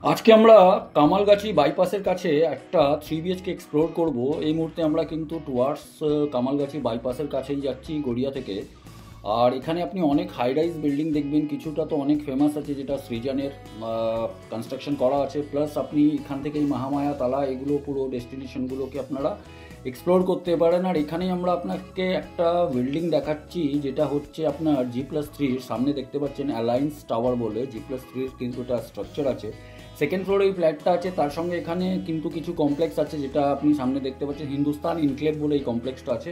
আজকে আমরা কামালগাছি বাইপাসের কাছে একটা 3 BHK এক্সপ্লোর করব। এই মুহূর্তে আমরা কিন্তু টুয়ার্ডস কামালগাছি বাইপাসের কাছেই যাচ্ছি গড়িয়া থেকে। আর এখানে আপনি অনেক হাই রাইজ বিল্ডিং দেখবেন, কিছুটা তো অনেক ফেমাস আছে যেটা সৃজনের কনস্ট্রাকশন করা আছে, প্লাস আপনি এখান থেকেই মহামায়া তালা এগুলো পুরো ডেস্টিনেশনগুলোকে আপনারা এক্সপ্লোর করতে পারেন। আর এখানেই আমরা আপনাকে একটা বিল্ডিং দেখাচ্ছি যেটা হচ্ছে আপনার G+3 সামনে দেখতে পাচ্ছেন অ্যালায়েন্স টাওয়ার বলে। G+3 কিন্তু একটা স্ট্রাকচার আছে, সেকেন্ড ফ্লোরে এই ফ্ল্যাটটা আছে, তার সঙ্গে এখানে কিন্তু কিছু কমপ্লেক্স আছে যেটা আপনি সামনে দেখতে পাচ্ছেন হিন্দুস্তান ইনক্লেভ বলে এই কমপ্লেক্সটা আছে।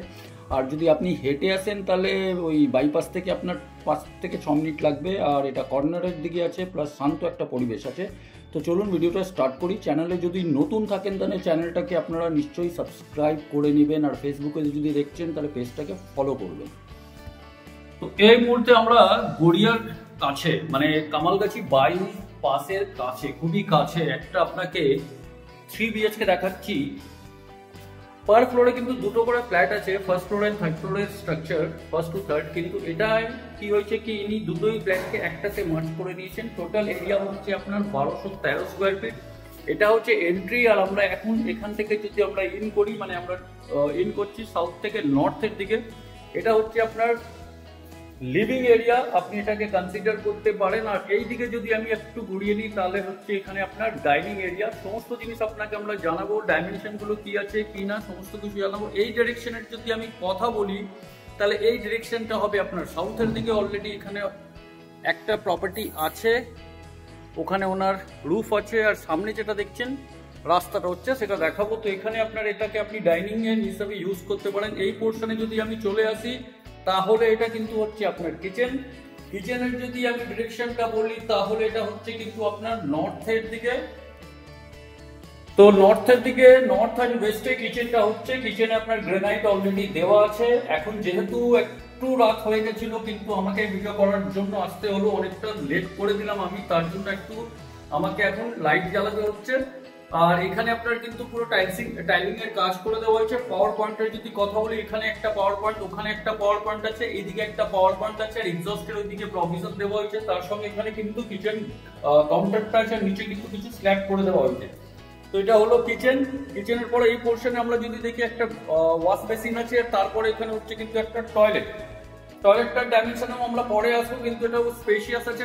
আর যদি আপনি হেঁটে আসেন তাহলে ওই বাইপাস থেকে আপনার 5 থেকে 6 মিনিট লাগবে। আর এটা কর্নারের দিকে আছে, প্লাস শান্ত একটা পরিবেশ আছে। তো চলুন ভিডিওটা স্টার্ট করি। চ্যানেলে যদি নতুন থাকেন তাহলে চ্যানেলটাকে আপনারা নিশ্চয়ই সাবস্ক্রাইব করে নেবেন, আর ফেসবুকে যদি দেখছেন তাহলে পেজটাকে ফলো করবেন। তো এই মুহূর্তে আমরা গড়িয়ার কাছে মানে কামালগাছি বাইপাসের কাছে, খুবই কাছে একটা আপনাকে 3 BHK দেখাচ্ছি। পার ফ্লোরে কিন্তু দুটো করে ফ্ল্যাট আছে, ফার্স্ট ফ্লোর এন্ড থার্ড ফ্লোরের স্ট্রাকচার, ফার্স্ট টু থার্ড। কিন্তু এটা কি হয়েছে কি ইনি দুটোই ফ্ল্যাটকে একটাতে মার্জ করে নিয়েছেন। টোটাল এরিয়া হচ্ছে আপনার 1213 স্কোয়ার ফিট। এটা হচ্ছে এন্ট্রি। আর আমরা এখন এখান থেকে যদি আমরা ইন করি, মানে আমরা ইন করছি সাউথ থেকে নর্থের দিকে, এটা হচ্ছে আপনার লিভিং এরিয়া, আপনি এটাকে কনসিডার করতে পারেন। আর এই দিকে যদি আমি একটু ঘুরিয়ে নিই তাহলে হচ্ছে এখানে আপনার ডাইনিং এরিয়া। সমস্ত জিনিস আপনাকে আমরা জানাবো, ডাইমেনশনগুলো কি আছে কি না সমস্ত কিছু জানাবো। এই ডিরেকশনের যদি আমি কথা বলি তাহলে এই ডিরেকশনটা হবে আপনার সাউথের দিকে। অলরেডি এখানে একটা প্রপার্টি আছে, ওখানে ওনার রুফ আছে, আর সামনে যেটা দেখছেন রাস্তাটা হচ্ছে সেটা দেখাবো। তো এখানে আপনার এটাকে আপনি ডাইনিং এর হিসাবে ইউজ করতে পারেন। এই পোর্শনে যদি আমি চলে আসি তাহলে এটা কিন্তু হচ্ছে আপনার কিচেন। কিচেনের যদি আমি ডিরেকশনটা বলি তাহলে এটা হচ্ছে কিন্তু আপনার নর্থের দিকে। তো নর্থের দিকে, নর্থ অ্যান্ড ওয়েস্টে কিচেনটা হচ্ছে। কিচেনে আপনার গ্রেনাইট অলরেডি দেওয়া আছে। এখন যেহেতু একটু রাত হয়ে গেছিল কিন্তু আমাকে ভিডিও করার জন্য আসতে হলো, অনেকটা লেট করে দিলাম আমি, তার জন্য একটু আমাকে এখন লাইট জ্বালাতে হচ্ছে। আর এখানে আপনার কিন্তু পুরো টাইলিং এর কাজ করে দেওয়া হয়েছে। পাওয়ার পয়েন্টের যদি কথা বলি, এখানে একটা পাওয়ার পয়েন্ট, ওখানে একটা পাওয়ার পয়েন্ট আছে, এইদিকে একটা পাওয়ার পয়েন্ট আছে, আর এক্সস্টের ওইদিকে প্রভিশন দেওয়া হয়েছে। তার সঙ্গে এখানে কিন্তু কিচেন কাউন্টারটা আছে, নিচে কিন্তু কিছু স্ল্যাব করে দেওয়া হয়েছে। তো এটা হলো কিচেন। কিচেনের পরে এই পোর্শনে আমরা যদি দেখি একটা ওয়াশ বেসিন আছে, তারপরে এখানে হচ্ছে কিন্তু একটা টয়লেট। টয়লেটটার ডাইমেনশনেও আমরা পরে আসবো, কিন্তু এটা স্পেশিয়াস আছে।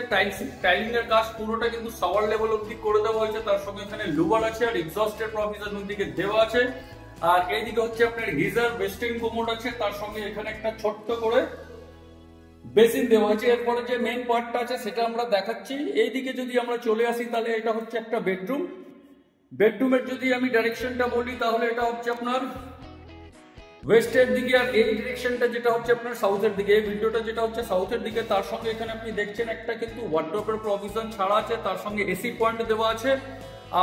টাইলিং এর কাজ পুরোটা কিন্তু শাওয়ার লেভেল অবধি করে দেওয়া হয়েছে। তার সঙ্গে এখানে লুবার আছে, আর এক্সস্টের প্রভিশন ওইদিকে দেওয়া আছে। আর এইদিকে হচ্ছে আপনার গিজার, ওয়েস্টার্ন কোমোড আছে, তার সঙ্গে এখানে একটা ছোট্ট করে বেসিন দেওয়া আছে। এরপরে যে মেইন পার্টটা আছে সেটা আমরা দেখাচ্ছি। এইদিকে যদি আমরা চলে আসি তাহলে এটা হচ্ছে একটা বেডরুম। বেডরুমের যদি আমি ডাইরেকশনটা বলি তাহলে এটা হচ্ছে আপনার ওয়েস্টের দিকে, আর এই ডিরেকশনটা যেটা হচ্ছে আপনার সাউথের দিকে। এই উইন্ডোটা যেটা হচ্ছে সাউথের দিকে, তার সঙ্গে এখানে আপনি দেখছেন একটা কিন্তু ওয়ার্ডরোবের প্রভিশন ছাড়া আছে, তার সঙ্গে এসি পয়েন্ট দেওয়া আছে।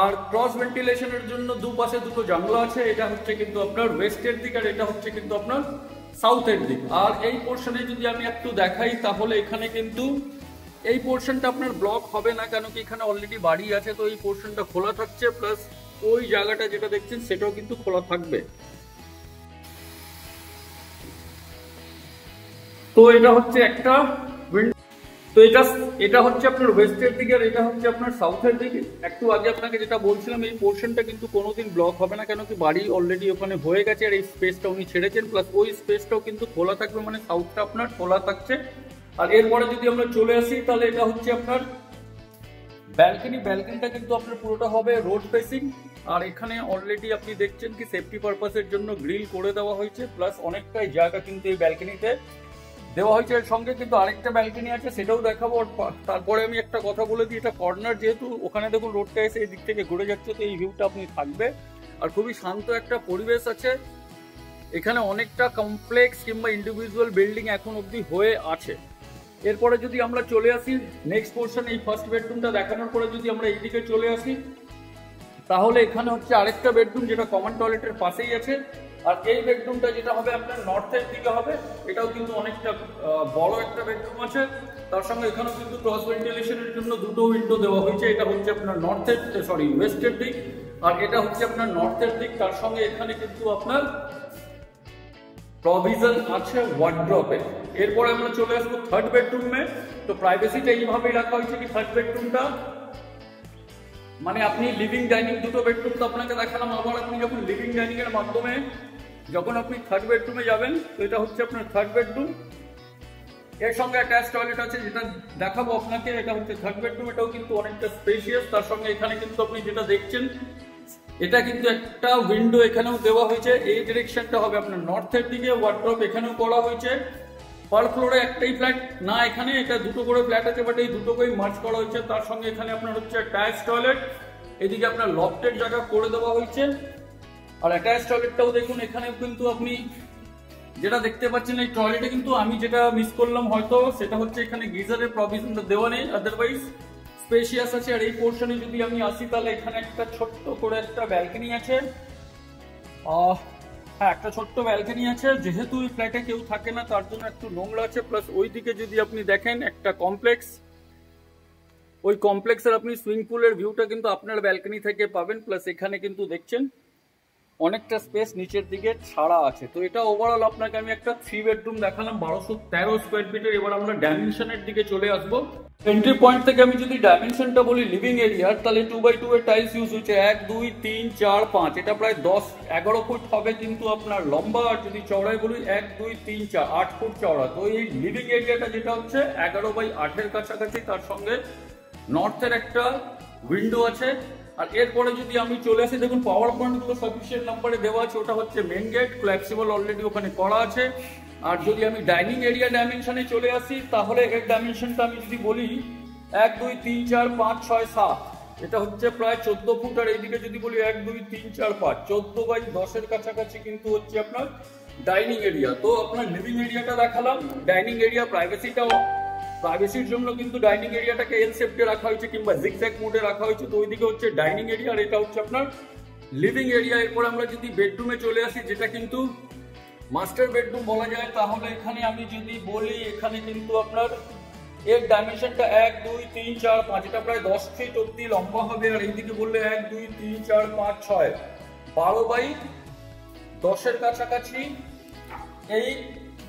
আর ক্রস ভেন্টিলেশনের জন্য দুপাশে দুটো জানলা আছে। এটা হচ্ছে কিন্তু আপনার ওয়েস্টের দিক, আর এটা হচ্ছে কিন্তু আপনার সাউথের দিক। আর এই পোর্শনে যদি আমি একটু দেখাই তাহলে এখানে কিন্তু এই পোর্শনটা আপনার ব্লক হবে না, কেন কি এখানে অলরেডি বাড়ি আছে। তো এই পোর্শনটা খোলা থাকছে, প্লাস ওই জায়গাটা যেটা দেখছেন সেটাও কিন্তু খোলা থাকবে। তো এটা হচ্ছে একটা উইন্ডো। তো এটা হচ্ছে আপনার ওয়েস্টের দিকে, আর এটা হচ্ছে আপনার সাউথের দিকে। একটু আগে আপনাকে যেটা বলছিলাম, এই পোর্শনটা কিন্তু কোনোদিন ব্লক হবে না, কেন কি বাড়ি অলরেডি ওখানে হয়ে গেছে, আর এই স্পেসটা উনি ছেড়েছেন, প্লাস ওই স্পেসটাও কিন্তু খোলা থাকবে, মানে সাউথটা আপনার খোলা থাকছে। আর এরপরে যদি আমরা চলে আসি তাহলে এটা হচ্ছে আপনার ব্যালকনি। ব্যালকনিটা কিন্তু আপনার পুরোটা হবে রোড ফেসিং। আর এখানে অলরেডি আপনি দেখছেন কি সেফটি পারপাসের জন্য গ্রিল করে দেওয়া হয়েছে, প্লাস অনেকটাই জায়গা কিন্তু এই ব্যালকনিতে দেওয়া হয়েছে। এর সঙ্গে কিন্তু আরেকটা ব্যালকনি আছে, সেটাও দেখাবো। তারপরে আমি একটা কথা বলে দিই, এটা কর্নার যেহেতু, ওখানে দেখুন রোডটা এসে এই দিক থেকে ঘুরে যাচ্ছে, তো এই ভিউটা আপনি থাকবে। আর খুবই শান্ত একটা পরিবেশ আছে এখানে। অনেকটা কমপ্লেক্স কিংবা ইন্ডিভিজুয়াল বিল্ডিং এখন অবধি হয়ে আছে। এরপরে যদি আমরা চলে আসি নেক্সট পোর্শন, এই ফার্স্ট বেডরুমটা দেখানোর পরে যদি আমরা এইদিকে চলে আসি তাহলে এখানে হচ্ছে আরেকটা বেডরুম যেটা কমন টয়লেটের পাশেই আছে। আর এই বেডরুমটা যেটা হবে আপনার নর্থের দিকে হবে, এটাও কিন্তু অনেকটা বড় একটা বেডরুম আছে। তার সঙ্গে এখানেও কিন্তু ক্রস ভেন্টিলেশনের জন্য দুটো উইন্ডো দেওয়া হয়েছে। এটা হচ্ছে আপনার ওয়েস্টের দিক, আর এটা হচ্ছে আপনার নর্থের দিক। তার সঙ্গে এখানে কিন্তু আপনার প্রভিশন আছে ওয়ার্ড্রপে। এরপরে আমরা চলে আসবো থার্ড বেডরুমে। তো প্রাইভেসিটা এইভাবেই রাখা হয়েছে কি থার্ড বেডরুমটা মানে আপনি লিভিং ডাইনিং দুটো বেডরুম তো আপনাকে দেখালাম, আবার আপনি যখন লিভিং ডাইনিং এর মাধ্যমে যখন আপনি থার্ড বেডরুমে যাবেন, তো এটা হচ্ছে আপনার থার্ড বেডরুম, এর সঙ্গে অ্যাটাচ টয়লেট আছে যেটা দেখাবো আপনাকে। এটা হচ্ছে থার্ড বেডরুম, এটাও কিন্তু অনেকটা স্পেশিয়াস। তার সঙ্গে এখানে কিন্তু আপনি যেটা দেখছেন এটা কিন্তু একটা উইন্ডো এখানেও দেওয়া হয়েছে, এই ডিরেকশনটা হবে আপনার নর্থের দিকে। ওয়ার্ড্রপ এখানেও করা হয়েছে। পার ফ্লোরে একটাই ফ্ল্যাট না, এখানে এটা দুটো করে ফ্ল্যাট আছে, বাট এই দুটোকেই মার্জ করা হয়েছে। তার সঙ্গে এখানে আপনার হচ্ছে অ্যাটাচ টয়লেট, এদিকে আপনার লফটের জায়গা করে দেওয়া হয়েছে। আর অ্যাটাচ টয়লেটটাও দেখুন, এখানেও কিন্তু আপনি যেটা দেখতে পাচ্ছেন এই টয়লেটে কিন্তু আমি যেটা মিস করলাম হয়তো সেটা হচ্ছে এখানে গিজারের প্রভিশনটা দেওয়া নেই, আদারওয়াইজ স্পেশিয়াস আছে। আর এই পোর্শনে যদি আমি আসি তাহলে এখানে একটা ছোট্ট করে একটা ব্যালকনি আছে। হ্যাঁ, একটা ছোট্ট ব্যালকনি আছে, যেহেতু এই ফ্ল্যাটে কেউ থাকে না তার জন্য একটু নোংরা আছে। প্লাস ওইদিকে যদি আপনি দেখেন একটা কমপ্লেক্স, ওই কমপ্লেক্সের আপনি সুইমিং পুলের ভিউটা কিন্তু আপনার ব্যালকনি থেকে পাবেন। প্লাস এখানে কিন্তু দেখছেন অনেকটা স্পেস নিচের দিকে ছাড়া আছে। তো এটা ওভারঅল আপনাকে আমি একটা 3 বেডরুম দেখালাম 1213 স্কোয়ার ফিটের। এবার আমরা ডাইমেনশনের দিকে চলে আসবো। এন্ট্রি পয়েন্ট থেকে আমি যদি ডাইমেনশনটা বলি লিভিং এরিয়ার, তাহলে 2x2 এর টাইলস ইউজ হচ্ছে 1 2 3 4 5, এটা প্রায় 10-11 ফুট হবে কিন্তু আপনার লম্বা। আর যদি চওড়াই বলি 1 2 3 4 8 ফুট চওড়া। তো এই লিভিং এরিয়াটা যেটা হচ্ছে 11x8 এর কাছাকাছি। তার সঙ্গে নর্থের একটা উইন্ডো আছে। আর এরপরে যদি আমি চলে আসি, দেখুন পাওয়ার পয়েন্ট গুলো সাফিসিয়েন্ট নাম্বারে দেওয়া আছে। ওটা হচ্ছে মেন গেট, ফ্লেক্সিবল অলরেডি ওখানে করা আছে। আর যদি আমি ডাইনিং এরিয়া ডাইমেনশনে চলে আসি, তাহলে এর ডাইমেনশনটা আমি যদি বলি 1 2 3 4 5 6 7, এটা হচ্ছে প্রায় 14 ফুট। আর এইদিকে যদি বলি 1 2 3 4 5, 14x10 এর কাছাকাছি কিন্তু হচ্ছে আপনার ডাইনিং এরিয়া। তো আপনার লিভিং এরিয়াটা দেখালাম, ডাইনিং এরিয়া প্রাইভেসির জন্য কিন্তু ডাইনিং এরিয়াটাকে এল শেপে রাখা হয়েছে কিংবা জিগজ্যাগ মোডে রাখা হয়েছে। তো ওইদিকে হচ্ছে ডাইনিং এরিয়া আর এটা হচ্ছে আপনার লিভিং এরিয়া। এরপর আমরা যদি বেডরুমে চলে আসি, যেটা কিন্তু মাস্টার বেডরুম বলা যায়, তাহলে এখানে আমি যদি বলি এখানে কিন্তু আপনার এর ডাইমেনশনটা 1 2 3 4 5, এটা প্রায় 10 ফিট অব্দি লম্বা হবে। আর এইদিকে বললে 1 2 3 4 5 6, 12x10 এর কাছাকাছি এই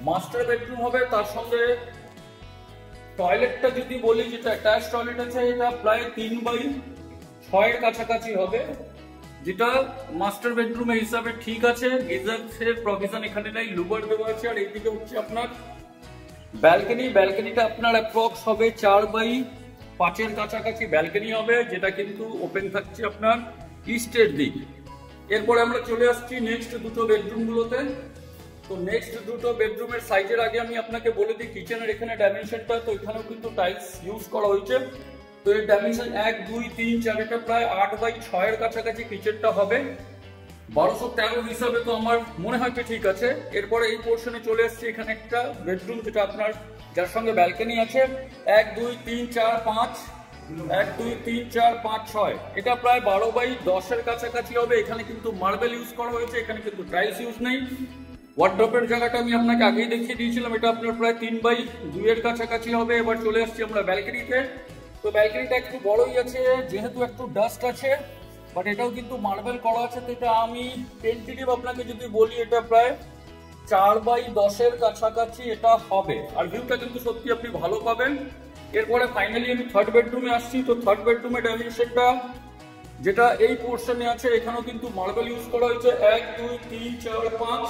মাস্টার বেডরুম হবে। তার সঙ্গে টয়লেটটা যদি বলি, যেটা অ্যাটাচ টয়লেট আছে, এটা প্রায় 3x6 এর কাছাকাছি হবে, যেটা মাস্টার বেডরুমের হিসাবে ঠিক আছে। গিজারের প্রভিশন এখানে নাই, লুবার দেওয়া আছে। আর এইদিকে হচ্ছে আপনার ব্যালকনিটা আপনার অ্যাপ্রক্স হবে 4x5 এর কাছাকাছি ব্যালকনি হবে, যেটা কিন্তু ওপেন থাকছে আপনার ইস্টের দিক। এরপরে আমরা চলে আসছি নেক্সট দুটো বেডরুম গুলোতে। তো নেক্সট দুটো বেডরুমের সাইজের আগে আমি আপনাকে বলে দিই কিচেনের এখানে ডাইমেনশনটা। তো এখানেও কিন্তু টাইলস ইউজ করা হয়েছে। তো এর ডাইমেনশন 1 2 3 4, এটা প্রায় 8x6 এর কাছাকাছি কিচেনটা হবে। 1213 হিসাবে তো আমার মনে হয় যে ঠিক আছে। এরপরে এই পোর্শনে চলে আসছে, এখানে একটা বেডরুম যেটা আপনার যার সঙ্গে ব্যালকনি আছে। 1 2 3 4 5, 1 2 3 4 5 6, এটা প্রায় 12x10 এর কাছাকাছি হবে। এখানে কিন্তু মার্বেল ইউজ করা হয়েছে, এখানে কিন্তু টাইলস ইউজ নেই। ওয়ার্ড্রপের জায়গাটা আমি আপনাকে আগেই দেখিয়ে দিয়েছিলাম, এটা আপনার প্রায় 3x2 এর কাছাকাছি হবে। এবার চলে আসছি আমরা ব্যালকনিতে। তো ব্যালকনিটা একটু বড়ই আছে, যেহেতু একটু ডাস্ট আছে, বাট এটাও কিন্তু মার্বেল করা আছে। তো এটা আমি টেন্টেটিভ আপনাকে যদি বলি, এটা প্রায় 4x10 এর কাছাকাছি এটা হবে। আর ভিউটা কিন্তু সত্যি আপনি ভালো পাবেন। এরপরে ফাইনালি আমি থার্ড বেডরুমে আসছি। তো থার্ড বেডরুমের ডাইমেনশনটা যেটা এই পোর্শনে আছে, এখানেও কিন্তু মার্বেল ইউজ করা হয়েছে। 1 2 3 4 5,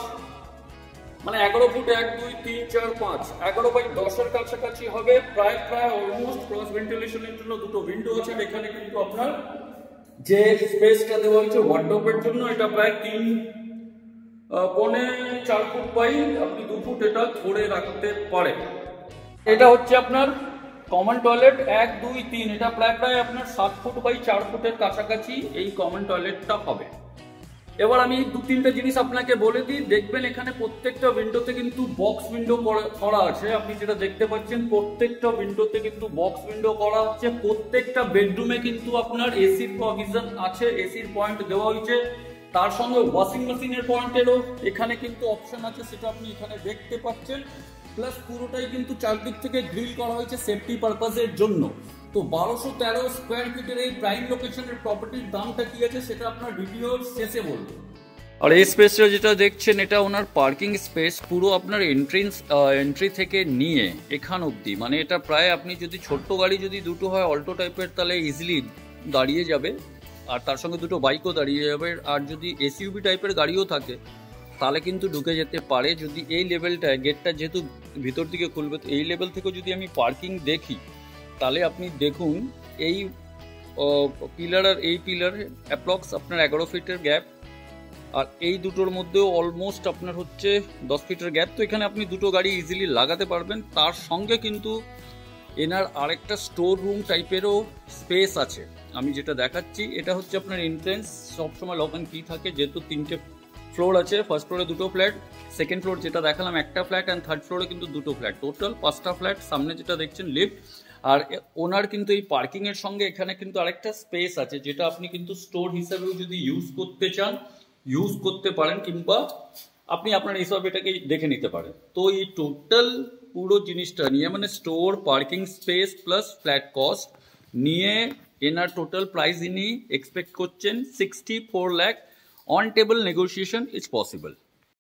মানে 11 ফুট 1 2 3 4 5, 11x10 এর কাছাকাছি হবে। প্রায় অলমোস্ট ক্রস ভেন্টিলেশনের জন্য দুটো উইন্ডো আছে। এখানে কিন্তু আপনার যে স্পেসটা দেওয়া হয়েছে ওয়ার্ড্রপের জন্য, এটা প্রায় 3.4 ফুট বাই আপনি 2 ফুট এটা ধরে রাখতে পারেন। এটা হচ্ছে আপনার কমন টয়লেট 1 2 3, এটা প্রায় আপনার 7 ফুট বাই 4 ফুটের কাছাকাছি এই কমন টয়লেটটা হবে। এবার আমি 2-3টে জিনিস আপনাকে বলে দিই। দেখবেন এখানে প্রত্যেকটা উইন্ডোতে কিন্তু বক্স উইন্ডো করা আছে। আপনি যেটা দেখতে পাচ্ছেন প্রত্যেকটা উইন্ডোতে কিন্তু বক্স উইন্ডো করা হচ্ছে। প্রত্যেকটা বেডরুমে কিন্তু আপনার এসির প্রভিশন আছে, এসির পয়েন্ট দেওয়া হয়েছে। তার সঙ্গে ওয়াশিং মেশিনের পয়েন্টেরও এখানে কিন্তু অপশন আছে, সেটা আপনি এখানে দেখতে পাচ্ছেন। প্লাস পুরোটাই কিন্তু চারদিক থেকে গ্রিল করা হয়েছে সেফটি পারপাসের জন্য। তো 1213 স্কোয়ার ফিটের এই প্রাইম লোকেশনের প্রপার্টির দামটা কি আছে সেটা আপনার ভিডিওর শেষে বলবো। আর এই স্পেসটা যেটা দেখছেন, এটা ওনার পার্কিং স্পেস। পুরো আপনার এন্ট্রি থেকে নিয়ে এখান অবধি, মানে এটা প্রায় আপনি যদি ছোট্ট গাড়ি যদি দুটো হয় অল্টো টাইপের, তাহলে ইজিলি দাঁড়িয়ে যাবে, আর তার সঙ্গে দুটো বাইকও দাঁড়িয়ে যাবে। আর যদি এসইউভি টাইপের গাড়িও থাকে তাহলে কিন্তু ঢুকে যেতে পারে। যদি এই লেভেলটায় গেটটা যেহেতু ভিতর দিকে খুলবে, তো এই লেভেল থেকে যদি আমি পার্কিং দেখি তাহলে আপনি দেখুন এই পিলার আর এই পিলার অ্যাপ্রক্স আপনার 11 ফিটের গ্যাপ, আর এই দুটোর মধ্যেও অলমোস্ট আপনার হচ্ছে 10 ফিটের গ্যাপ। তো এখানে আপনি দুটো গাড়ি ইজিলি লাগাতে পারবেন। তার সঙ্গে কিন্তু এনার আরেকটা স্টোর রুম টাইপেরও স্পেস আছে। আমি যেটা দেখাচ্ছি এটা হচ্ছে আপনার এন্ট্রেন্স, সবসময় লক অ্যান্ড কি থাকে, যেহেতু 3টে ফ্লোর আছে। ফার্স্ট ফ্লোরে 2টো ফ্ল্যাট, সেকেন্ড ফ্লোর যেটা দেখালাম একটা ফ্ল্যাট, অ্যান্ড থার্ড ফ্লোরে কিন্তু 2টো ফ্ল্যাট, টোটাল 5টা ফ্ল্যাট। সামনে যেটা দেখছেন লিফট। আর ওনার কিন্তু এই পার্কিং এর সঙ্গে এখানে কিন্তু আরেকটা স্পেস আছে, যেটা আপনি কিন্তু স্টোর হিসাবেও যদি ইউজ করতে চান ইউজ করতে পারেন, কিংবা আপনি আপনার হিসাবে এটাকে দেখে নিতে পারেন। তো এই টোটাল পুরো জিনিসটা নিয়ে মানে store, parking space plus flat cost নিয়ে এনার টোটাল প্রাইস ইনি এক্সপেক্ট করছেন 64 lakh. On table negotiation is possible.